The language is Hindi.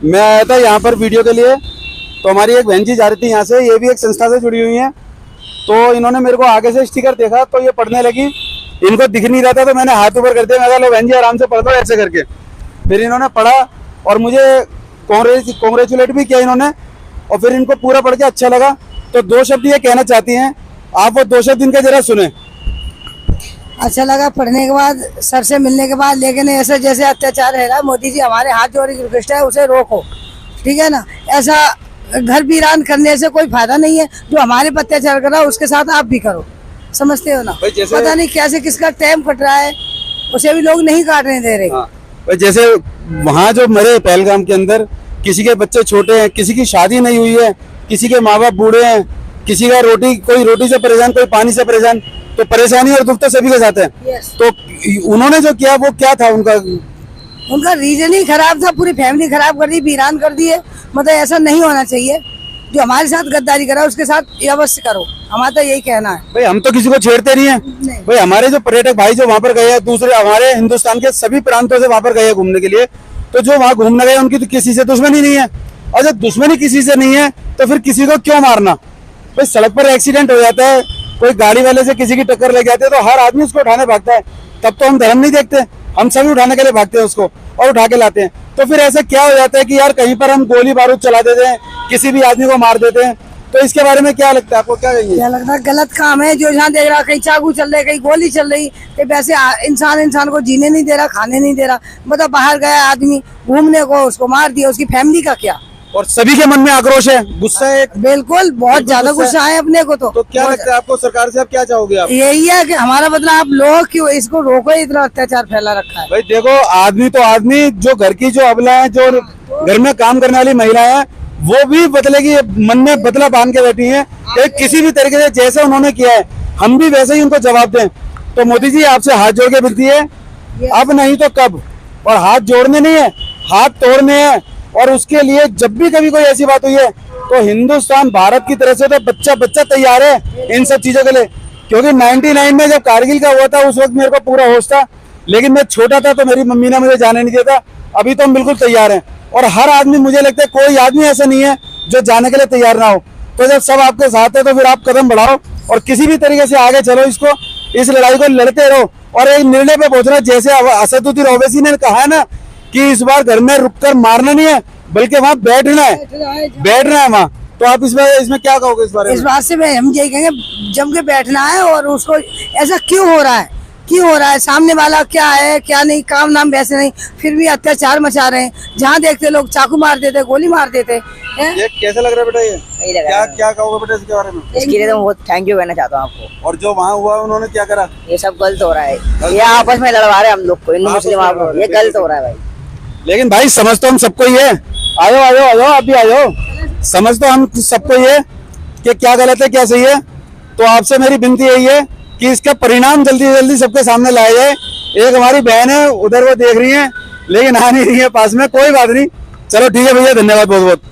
मैं आया था यहाँ पर वीडियो के लिए, तो हमारी एक बहन जी जा रही थी यहाँ से, ये भी एक संस्था से जुड़ी हुई हैं। तो इन्होंने मेरे को आगे से स्टिकर देखा तो ये पढ़ने लगी, इनको दिख नहीं रहा था तो मैंने हाथ ऊपर कर दिया, मैं कहा लो बहन जी आराम से पढ़ दो ऐसे करके। फिर इन्होंने पढ़ा और मुझे कॉन्ग्रेचुलेट भी किया इन्होंने, और फिर इनको पूरा पढ़ के अच्छा लगा। तो 2 शब्द ये कहना चाहती हैं, आप वो 2 शब्द इनके जरा सुने। अच्छा लगा पढ़ने के बाद, सर से मिलने के बाद, लेकिन ऐसे जैसे अत्याचार है ना, मोदी जी हमारे हाथ जोड़ की रिक्वेस्ट है, उसे रोको, ठीक है ना। ऐसा घर वीरान करने से कोई फायदा नहीं है। जो हमारे पर अत्याचार कर रहा है उसके साथ आप भी करो, समझते हो ना। पता नहीं कैसे किसका टाइम कट रहा है, उसे भी लोग नहीं काटने दे रहे। हाँ। जैसे वहाँ जो मरे पहलगाम के अंदर, किसी के बच्चे छोटे हैं, किसी की शादी नहीं हुई है, किसी के माँ बाप बूढ़े हैं, किसी का कोई रोटी से परेशान, कोई पानी से परेशान, तो परेशानी और दुख तो सभी के साथ है। तो उन्होंने जो किया वो क्या था, उनका रीजन ही खराब था, पूरी फैमिली खराब कर दी, वीरान कर दी है। मतलब ऐसा नहीं होना चाहिए। जो हमारे साथ गद्दारी करा उसके साथ अवश्य करो, हमारा तो यही कहना है। भाई हम तो किसी को छेड़ते नहीं है भाई। हमारे जो पर्यटक भाई जो वहाँ पर गए हैं, दूसरे हमारे हिंदुस्तान के सभी प्रांतों से वहाँ पर गए हैं घूमने के लिए, तो जो वहाँ घूमने गए उनकी तो किसी से दुश्मनी नहीं है। और जब दुश्मनी किसी से नहीं है तो फिर किसी को क्यों मारना। भाई सड़क पर एक्सीडेंट हो जाता है, कोई गाड़ी वाले से किसी की टक्कर लग जाती है तो हर आदमी उसको उठाने भागता है, तब तो हम धर्म नहीं देखते, हम सभी उठाने के लिए भागते हैं उसको और उठा के लाते हैं। तो फिर ऐसा क्या हो जाता है कि यार कहीं पर हम गोली बारूद चला देते हैं, किसी भी आदमी को मार देते हैं। तो इसके बारे में क्या लगता है आपको, क्या कहेंगे? क्या लगता है गलत काम है। जो जहाँ देख रहा, कहीं चाकू चल रहे, कहीं गोली चल रही, कहीं वैसे इंसान को जीने नहीं दे रहा, खाने नहीं दे रहा। मतलब बाहर गया आदमी घूमने को, उसको मार दिया, उसकी फैमिली का क्या। और सभी के मन में आक्रोश है, गुस्सा है। बिल्कुल, बहुत ज्यादा गुस्सा है अपने को। तो क्या लगता है आपको, सरकार से आप क्या चाहोगे? आप यही है कि हमारा मतलब आप लोग क्यों इसको रोको, इतना अत्याचार फैला रखा है। भाई देखो, आदमी तो आदमी, जो घर की जो अबला है, जो घर में काम करने वाली महिला है, वो भी बदले की मन में बदला बांध के बैठी है। किसी भी तरीके से जैसे उन्होंने किया है हम भी वैसे ही उनको जवाब दें। तो मोदी जी आपसे हाथ जोड़ के विनती है, अब नहीं तो कब। और हाथ जोड़ने नहीं है, हाथ तोड़ने हैं। और उसके लिए जब भी कभी कोई ऐसी बात हुई है तो हिंदुस्तान भारत की तरफ से तो बच्चा तैयार है इन सब चीजों के लिए। क्योंकि 99 में जब कारगिल का हुआ था उस वक्त मेरे को पूरा होश था, लेकिन मैं छोटा था तो मेरी मम्मी ने मुझे जाने नहीं दिया था। अभी तो हम बिल्कुल तैयार हैं। और हर आदमी, मुझे लगता है कोई आदमी ऐसा नहीं है जो जाने के लिए तैयार ना हो। तो जब सब आपके साथ है तो फिर आप कदम बढ़ाओ और किसी भी तरीके से आगे चलो, इस लड़ाई को लड़ते रहो और एक निर्णय पे पहुंचना। जैसे असदुद्दीन ओवैसी ने कहा है ना कि इस बार घर में रुककर मारना नहीं है, बल्कि वहाँ बैठना है वहाँ। तो आप इसमें क्या कहोगे इस बारे में? इस बात से हम यही कहेंगे, जम के बैठना है। और उसको ऐसा क्यों हो रहा है, सामने वाला क्या है क्या नहीं, काम नाम वैसे नहीं, फिर भी अत्याचार मचा रहे हैं। जहाँ देखते लोग चाकू मार देते, गोली मार देते हैं। ये कैसा लग रहा है बेटा? ये सही लग रहा है। क्या कहोगे बेटा इसके बारे में? इसके लिए तो बहुत थैंक यू कहना चाहता हूँ आपको। और जो वहाँ हुआ उन्होंने क्या करा? ये सब गलत हो रहा है, ये आपस में लड़वा रहे हैं हम लोग को, हिंदू मुस्लिम आप, ये गलत हो रहा है भाई। लेकिन भाई समझ तो हम सबको ही है। आओ आप भी आओ। समझ तो हम सबको ही है कि क्या गलत है क्या सही है। तो आपसे मेरी विनती यही है कि इसका परिणाम जल्दी से जल्दी सबके सामने लाया जाए। एक हमारी बहन है उधर, वो देख रही है लेकिन आ नहीं रही है पास में, कोई बात नहीं। चलो ठीक है भैया, धन्यवाद बहुत बहुत।